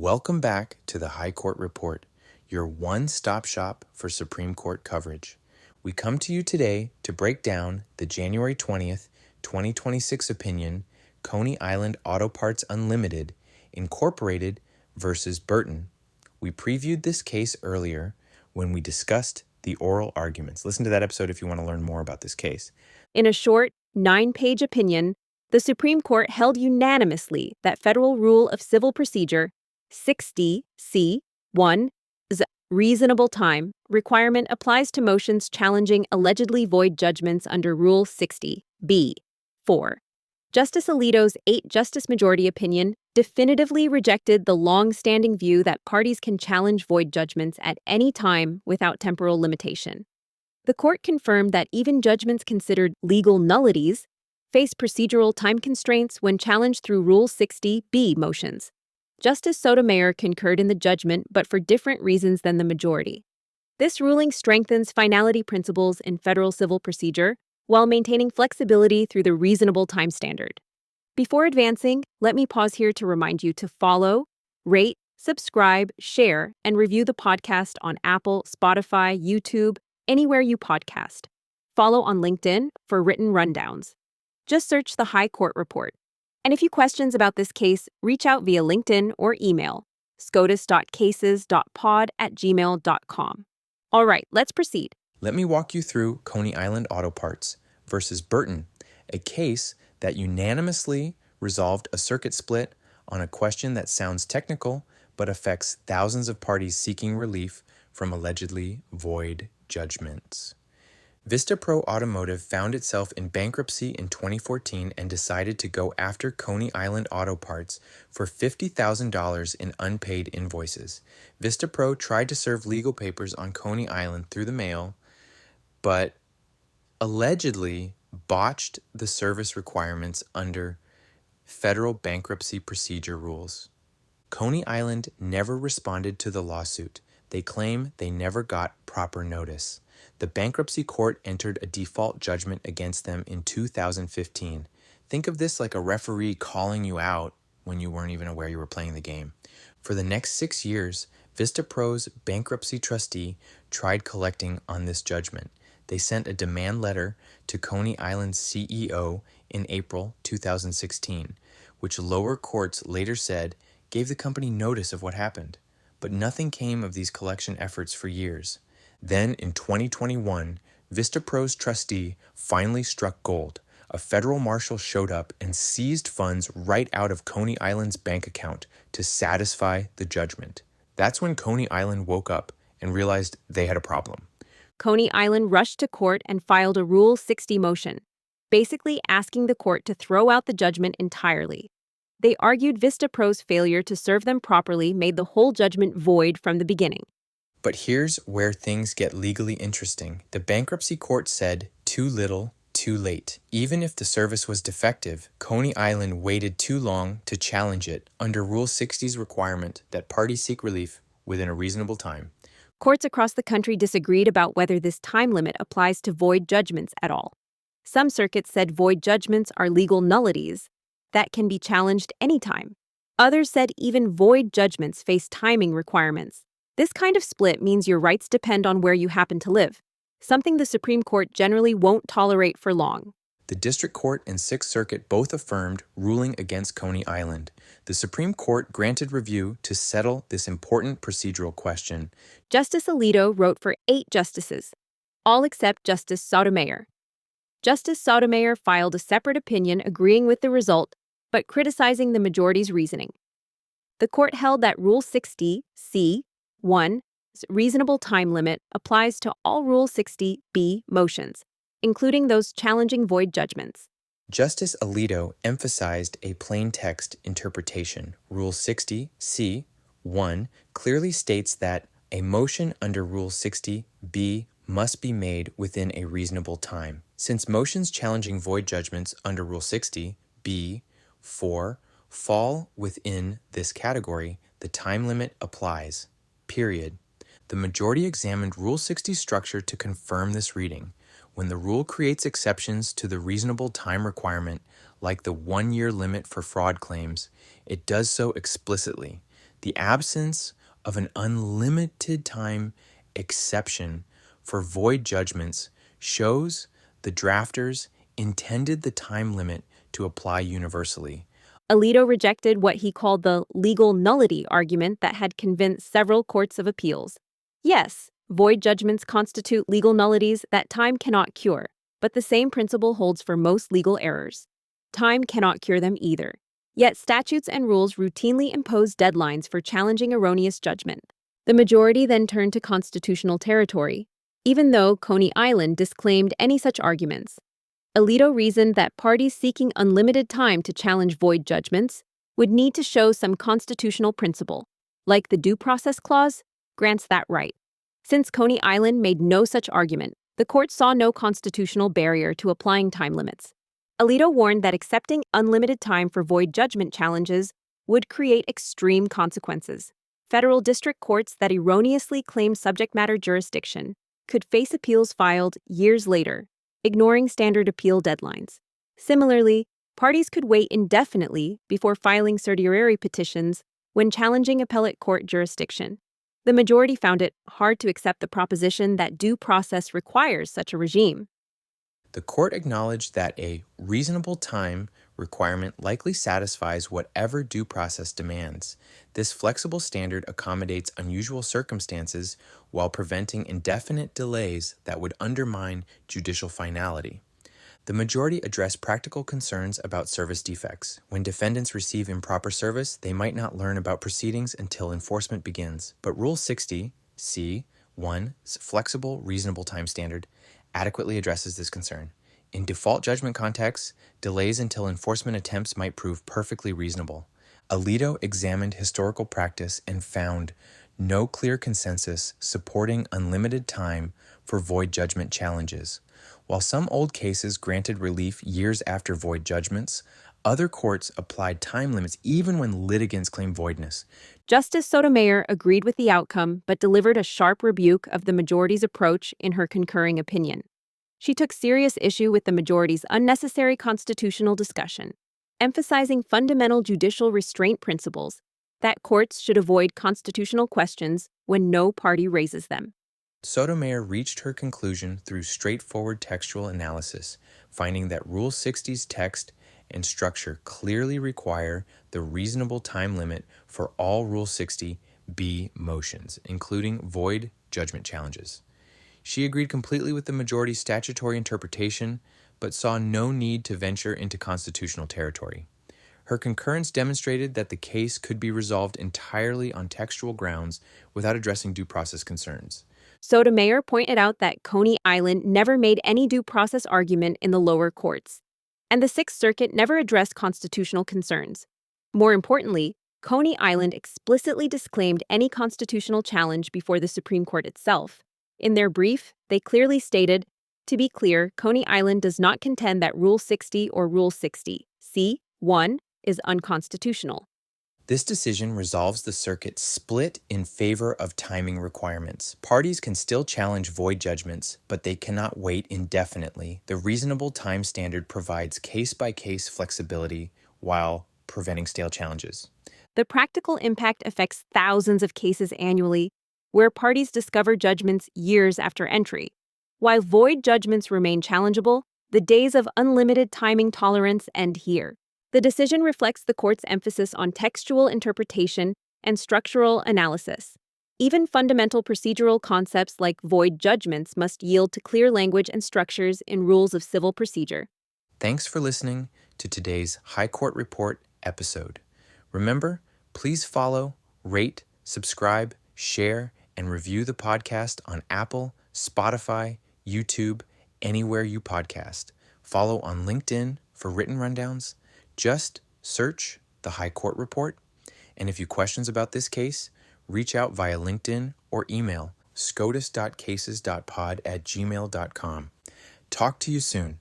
Welcome back to the High Court Report, your one-stop shop for Supreme Court coverage. We come to you today to break down the January 20th, 2026 opinion, Coney Island Auto Parts Unlimited, Incorporated versus Burton. We previewed this case earlier when we discussed the oral arguments. Listen to that episode if you want to learn more about this case. In a short, 9-page opinion, the Supreme Court held unanimously that Federal Rule of Civil Procedure 60C1's reasonable time requirement applies to motions challenging allegedly void judgments under Rule 60B4. Justice Alito's 8-justice majority opinion definitively rejected the long-standing view that parties can challenge void judgments at any time without temporal limitation. The court confirmed that even judgments considered legal nullities face procedural time constraints when challenged through Rule 60B motions. Justice Sotomayor concurred in the judgment, but for different reasons than the majority. This ruling strengthens finality principles in federal civil procedure while maintaining flexibility through the reasonable time standard. Before advancing, let me pause here to remind you to follow, rate, subscribe, share, and review the podcast on Apple, Spotify, YouTube, anywhere you podcast. Follow on LinkedIn for written rundowns. Just search the High Court Report. And if you have questions about this case, reach out via LinkedIn or email, scotus.cases.pod@gmail.com. All right, let's proceed. Let me walk you through Coney Island Auto Parts versus Burton, a case that unanimously resolved a circuit split on a question that sounds technical but affects thousands of parties seeking relief from allegedly void judgments. VistaPro Automotive found itself in bankruptcy in 2014 and decided to go after Coney Island Auto Parts for $50,000 in unpaid invoices. VistaPro tried to serve legal papers on Coney Island through the mail, but allegedly botched the service requirements under federal bankruptcy procedure rules. Coney Island never responded to the lawsuit. They claim they never got proper notice. The bankruptcy court entered a default judgment against them in 2015. Think of this like a referee calling you out when you weren't even aware you were playing the game. For the next 6 years, VistaPro's bankruptcy trustee tried collecting on this judgment. They sent a demand letter to Coney Island's CEO in April 2016, which lower courts later said gave the company notice of what happened. But nothing came of these collection efforts for years. Then in 2021, VistaPro's trustee finally struck gold. A federal marshal showed up and seized funds right out of Coney Island's bank account to satisfy the judgment. That's when Coney Island woke up and realized they had a problem. Coney Island rushed to court and filed a Rule 60 motion, basically asking the court to throw out the judgment entirely. They argued VistaPro's failure to serve them properly made the whole judgment void from the beginning. But here's where things get legally interesting. The bankruptcy court said, too little, too late. Even if the service was defective, Coney Island waited too long to challenge it under Rule 60's requirement that parties seek relief within a reasonable time. Courts across the country disagreed about whether this time limit applies to void judgments at all. Some circuits said void judgments are legal nullities that can be challenged anytime. Others said even void judgments face timing requirements. This kind of split means your rights depend on where you happen to live, something the Supreme Court generally won't tolerate for long. The District Court and Sixth Circuit both affirmed ruling against Coney Island. The Supreme Court granted review to settle this important procedural question. Justice Alito wrote for 8 justices, all except Justice Sotomayor. Justice Sotomayor filed a separate opinion agreeing with the result, but criticizing the majority's reasoning. The court held that Rule 60C1's reasonable time limit applies to all Rule 60B motions, including those challenging void judgments. Justice Alito emphasized a plain text interpretation. Rule 60C1 clearly states that a motion under Rule 60B must be made within a reasonable time. Since motions challenging void judgments under Rule 60B4 fall within this category, the time limit applies, period. The majority examined Rule 60's structure to confirm this reading. When the rule creates exceptions to the reasonable time requirement, like the 1-year limit for fraud claims, it does so explicitly. The absence of an unlimited time exception for void judgments shows the drafters intended the time limit to apply universally. Alito rejected what he called the legal nullity argument that had convinced several courts of appeals. Yes, void judgments constitute legal nullities that time cannot cure, but the same principle holds for most legal errors. Time cannot cure them either. Yet statutes and rules routinely impose deadlines for challenging erroneous judgment. The majority then turned to constitutional territory, even though Coney Island disclaimed any such arguments. Alito reasoned that parties seeking unlimited time to challenge void judgments would need to show some constitutional principle, like the Due Process Clause grants that right. Since Coney Island made no such argument, the court saw no constitutional barrier to applying time limits. Alito warned that accepting unlimited time for void judgment challenges would create extreme consequences. Federal district courts that erroneously claim subject matter jurisdiction could face appeals filed years later, ignoring standard appeal deadlines. Similarly, parties could wait indefinitely before filing certiorari petitions when challenging appellate court jurisdiction. The majority found it hard to accept the proposition that due process requires such a regime. The court acknowledged that a reasonable time requirement likely satisfies whatever due process demands. This flexible standard accommodates unusual circumstances while preventing indefinite delays that would undermine judicial finality. The majority addressed practical concerns about service defects. When defendants receive improper service, they might not learn about proceedings until enforcement begins. But Rule 60, C.1's flexible, reasonable time standard adequately addresses this concern. In default judgment contexts, delays until enforcement attempts might prove perfectly reasonable. Alito examined historical practice and found no clear consensus supporting unlimited time for void judgment challenges. While some old cases granted relief years after void judgments, other courts applied time limits even when litigants claimed voidness. Justice Sotomayor agreed with the outcome but delivered a sharp rebuke of the majority's approach in her concurring opinion. She took serious issue with the majority's unnecessary constitutional discussion, emphasizing fundamental judicial restraint principles that courts should avoid constitutional questions when no party raises them. Sotomayor reached her conclusion through straightforward textual analysis, finding that Rule 60's text and structure clearly require the reasonable time limit for all Rule 60B motions, including void judgment challenges. She agreed completely with the majority's statutory interpretation, but saw no need to venture into constitutional territory. Her concurrence demonstrated that the case could be resolved entirely on textual grounds without addressing due process concerns. Sotomayor pointed out that Coney Island never made any due process argument in the lower courts, and the Sixth Circuit never addressed constitutional concerns. More importantly, Coney Island explicitly disclaimed any constitutional challenge before the Supreme Court itself. In their brief, they clearly stated, to be clear, Coney Island does not contend that Rule 60 or Rule 60, C.1, is unconstitutional. This decision resolves the circuit split in favor of timing requirements. Parties can still challenge void judgments, but they cannot wait indefinitely. The reasonable time standard provides case-by-case flexibility while preventing stale challenges. The practical impact affects thousands of cases annually, where parties discover judgments years after entry. While void judgments remain challengeable, the days of unlimited timing tolerance end here. The decision reflects the court's emphasis on textual interpretation and structural analysis. Even fundamental procedural concepts like void judgments must yield to clear language and structures in rules of civil procedure. Thanks for listening to today's High Court Report episode. Remember, please follow, rate, subscribe, share, and review the podcast on Apple, Spotify, YouTube, anywhere you podcast. Follow on LinkedIn for written rundowns. Just search the High Court Report. And if you have questions about this case, reach out via LinkedIn or email scotus.cases.pod@gmail.com. Talk to you soon.